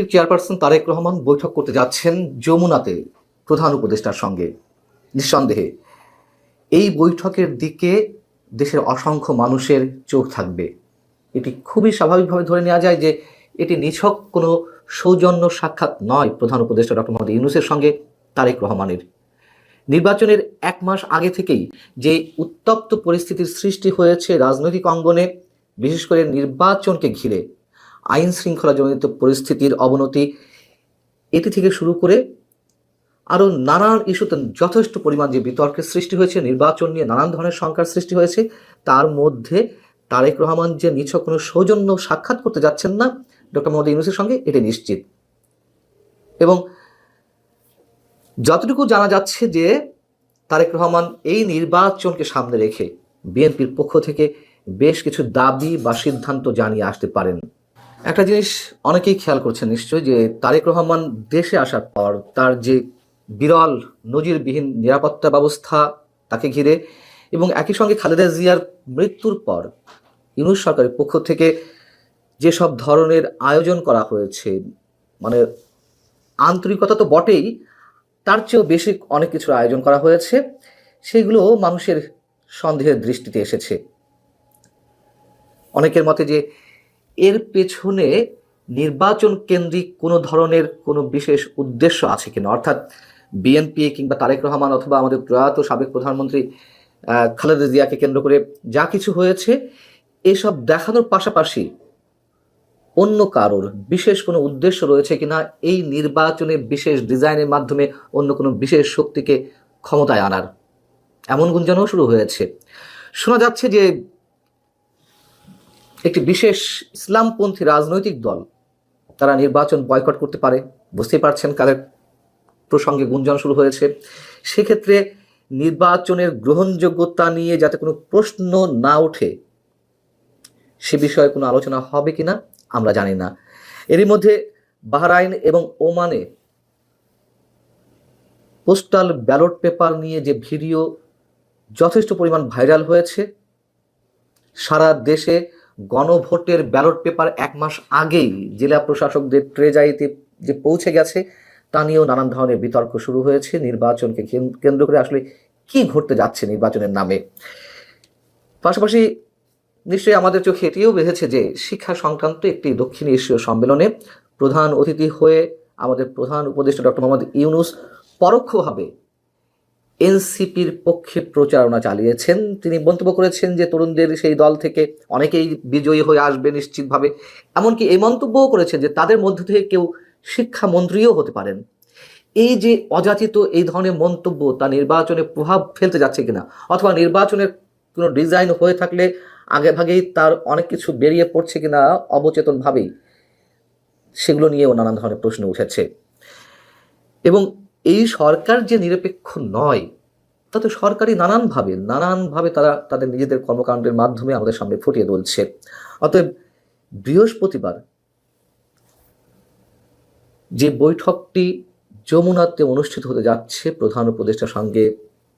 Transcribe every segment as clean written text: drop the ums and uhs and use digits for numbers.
বিএনপির চেয়ারপারসন তারেক রহমান বৈঠক করতে যাচ্ছেন যমুনাতে প্রধান উপদেষ্টার সঙ্গে। নিঃসন্দেহে এই বৈঠকের দিকে দেশের অসংখ্য মানুষের চোখ থাকবে। এটি খুবই স্বাভাবিকভাবে ধরে নেওয়া যায় যে এটি নিছক কোনো সৌজন্য সাক্ষাৎ নয় প্রধান উপদেষ্টা ডক্টর মোহাম্মদ ইউনূসের সঙ্গে তারেক রহমানের। নির্বাচনের এক মাস আগে থেকেই যে উত্তপ্ত পরিস্থিতির সৃষ্টি হয়েছে রাজনৈতিক অঙ্গনে, বিশেষ করে নির্বাচনকে ঘিরে আইন শৃঙ্খলাজনিত পরিস্থিতির অবনতি, এটি থেকে শুরু করে আরও নানান ইস্যুতে যথেষ্ট পরিমাণ যে বিতর্কের সৃষ্টি হয়েছে, নির্বাচন নিয়ে নানান ধরনের শঙ্কার সৃষ্টি হয়েছে, তার মধ্যে তারেক রহমান যে নিছক কোনো সৌজন্য সাক্ষাৎ করতে যাচ্ছেন না ডক্টর মোহাম্মদ ইউনূসের সঙ্গে, এটি নিশ্চিত। এবং যতটুকু জানা যাচ্ছে যে তারেক রহমান এই নির্বাচনকে সামনে রেখে বিএনপির পক্ষ থেকে বেশ কিছু দাবি বা সিদ্ধান্ত জানিয়ে আসতে পারেন। একটা জিনিস অনেকেই খেয়াল করছেন নিশ্চয়, যে তারেক রহমান দেশে আসার পর তার যে বিরল নজিরবিহীন নিরাপত্তা ব্যবস্থা তাকে ঘিরে, এবং একই সঙ্গে খালেদা জিয়ার মৃত্যুর পর ইউনূস সরকারের পক্ষ থেকে যেসব ধরনের আয়োজন করা হয়েছে, মানে আন্তরিকতা তো বটেই, তার চেয়েও বেশি অনেক কিছুর আয়োজন করা হয়েছে, সেগুলো মানুষের সন্দেহের দৃষ্টিতে এসেছে। অনেকের মতে যে এর পেছনে নির্বাচন কেন্দ্রিক কোনো ধরনের কোনো বিশেষ উদ্দেশ্য আছে কিনা, অর্থাৎ বিএনপি কিংবা তারেক রহমান অথবা আমাদের প্রয়াত সাবেক প্রধানমন্ত্রী খালেদা জিয়াকে কেন্দ্র করে যা কিছু হয়েছে, এসব দেখানোর পাশাপাশি অন্য কারোর বিশেষ কোনো উদ্দেশ্য রয়েছে কিনা এই নির্বাচনে বিশেষ ডিজাইনের মাধ্যমে অন্য কোনো বিশেষ শক্তিকে ক্ষমতায় আনার, এমন গুঞ্জনও শুরু হয়েছে। শোনা যাচ্ছে যে একটি বিশেষ ইসলামপন্থী রাজনৈতিক দল তারা নির্বাচন বয়কট করতে পারে। বুঝতেই পারছেন কাদের প্রসঙ্গে গুঞ্জন শুরু হয়েছে। সেক্ষেত্রে নির্বাচনের গ্রহণযোগ্যতা নিয়ে যাতে কোনো প্রশ্ন না ওঠে, সে বিষয়ে কোনো আলোচনা হবে কিনা আমরা জানি না। এরই মধ্যে বাহরাইন এবং ওমানে পোস্টাল ব্যালট পেপার নিয়ে যে ভিডিও যথেষ্ট পরিমাণ ভাইরাল হয়েছে, সারা দেশে গণভোটের ব্যালট পেপার এক মাস আগেই জেলা প্রশাসকদের ট্রেজারিতে যে পৌঁছে গেছে, তা নিয়েও নানান ধরনের বিতর্ক শুরু হয়েছে। নির্বাচনকে কেন্দ্র করে আসলে কি ঘটতে যাচ্ছে নির্বাচনের নামে। পাশাপাশি নিশ্চয়ই আমাদের চোখে এটিও বেঁধেছে যে শিক্ষা সংক্রান্ত একটি দক্ষিণ এশীয় সম্মেলনে প্রধান অতিথি হয়ে আমাদের প্রধান উপদেষ্টা ডক্টর মোহাম্মদ ইউনূস পরোক্ষভাবে এনসিপির পক্ষে প্রচারণা চালিয়েছেন। তিনি মন্তব্য করেছেন যে তরুণদের সেই দল থেকে অনেকেই বিজয়ী হয়ে আসবে নিশ্চিতভাবে। এমনকি এই মন্তব্যও করেছেন যে তাদের মধ্য থেকে কেউ শিক্ষামন্ত্রীও হতে পারেন। এই যে অযাচিত এই ধরনের মন্তব্য, তা নির্বাচনে প্রভাব ফেলতে যাচ্ছে কিনা, অথবা নির্বাচনের কোনো ডিজাইন হয়ে থাকলে আগেভাগেই তার অনেক কিছু বেরিয়ে পড়ছে কিনা অবচেতনভাবেই, সেগুলো নিয়েও নানান ধরনের প্রশ্ন উঠেছে। এবং এই সরকার যে নিরপেক্ষ নয়, তাতে সরকারি নানানভাবে তারা তাদের নিজেদের কর্মকাণ্ডের মাধ্যমে আমাদের সামনে ফুটিয়ে তুলছে। অতএব বৃহস্পতিবার যে বৈঠকটি যমুনাতে অনুষ্ঠিত হতে যাচ্ছে প্রধান উপদেষ্টার সঙ্গে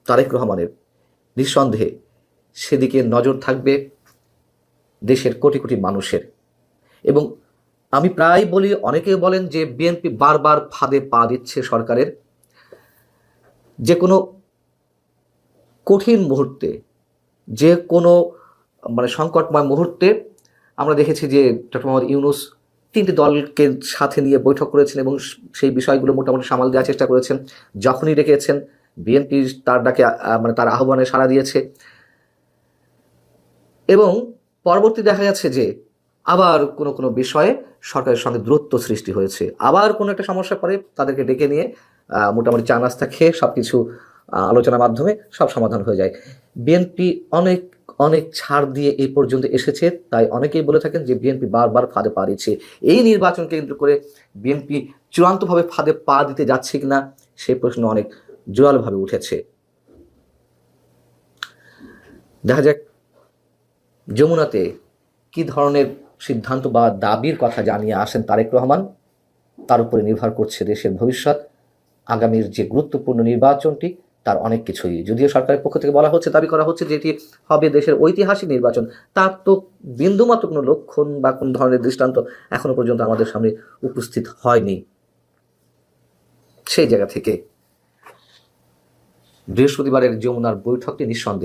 তারেক রহমানের, নিঃসন্দেহে সেদিকে নজর থাকবে দেশের কোটি কোটি মানুষের। এবং আমি প্রায় বলি, অনেকে বলেন যে বিএনপি বারবার ফাঁদে পা দিচ্ছে সরকারের। যে কোনো কঠিন মুহূর্তে, যে কোনো সংকটময় মুহূর্তে আমরা দেখেছি যে ডক্টর মোহাম্মদ ইউনূস 3টি দলকে সাথে নিয়ে বৈঠক করেছেন এবং সেই বিষয়গুলো মোটামুটি সামাল দেওয়ার চেষ্টা করেছেন। যখনই ডেকেছেন বিএনপি তার ডাকে তার আহ্বানে সাড়া দিয়েছে, এবং পরবর্তী দেখা যাচ্ছে যে আবার কোনো কোনো বিষয়ে সরকারের সঙ্গে দূরত্ব সৃষ্টি হয়েছে। আবার কোনো একটা সমস্যা পরে তাদেরকে ডেকে নিয়ে মোটামুটি চা নাস্তা খেয়ে সব কিছু আলোচনার মাধ্যমে সব সমাধান হয়ে যায়। বিএনপি অনেক অনেক ছাড় দিয়ে এই পর্যন্ত এসেছে, তাই অনেকেই বলে থাকেন যে বিএনপি বারবার ফাঁদে পা দিচ্ছে। এই নির্বাচনকে কেন্দ্র করে বিএনপি চূড়ান্তভাবে ফাঁদে পা দিতে যাচ্ছে কিনা, সেই প্রশ্ন অনেক জোরালোভাবে উঠেছে। দেখা যাক যমুনাতে কি ধরনের সিদ্ধান্ত বা দাবির কথা জানিয়ে আসেন তারেক রহমান। তার উপরে নির্ভর করছে দেশের ভবিষ্যৎ, আগামীর যে গুরুত্বপূর্ণ নির্বাচনটি তার অনেক কিছুই, যদিও সরকারের পক্ষ থেকে বলা হচ্ছে, দাবি করা হচ্ছে যে এটি হবে দেশের ঐতিহাসিক নির্বাচন, তার তো বিন্দুমাত্র কোনো লক্ষণ বা কোনো ধরনের দৃষ্টান্ত এখনো পর্যন্ত আমাদের সামনে উপস্থিত হয়নি। সেই জায়গা থেকে বৃহস্পতিবারের যমুনার বৈঠকটি নিঃসন্দেহে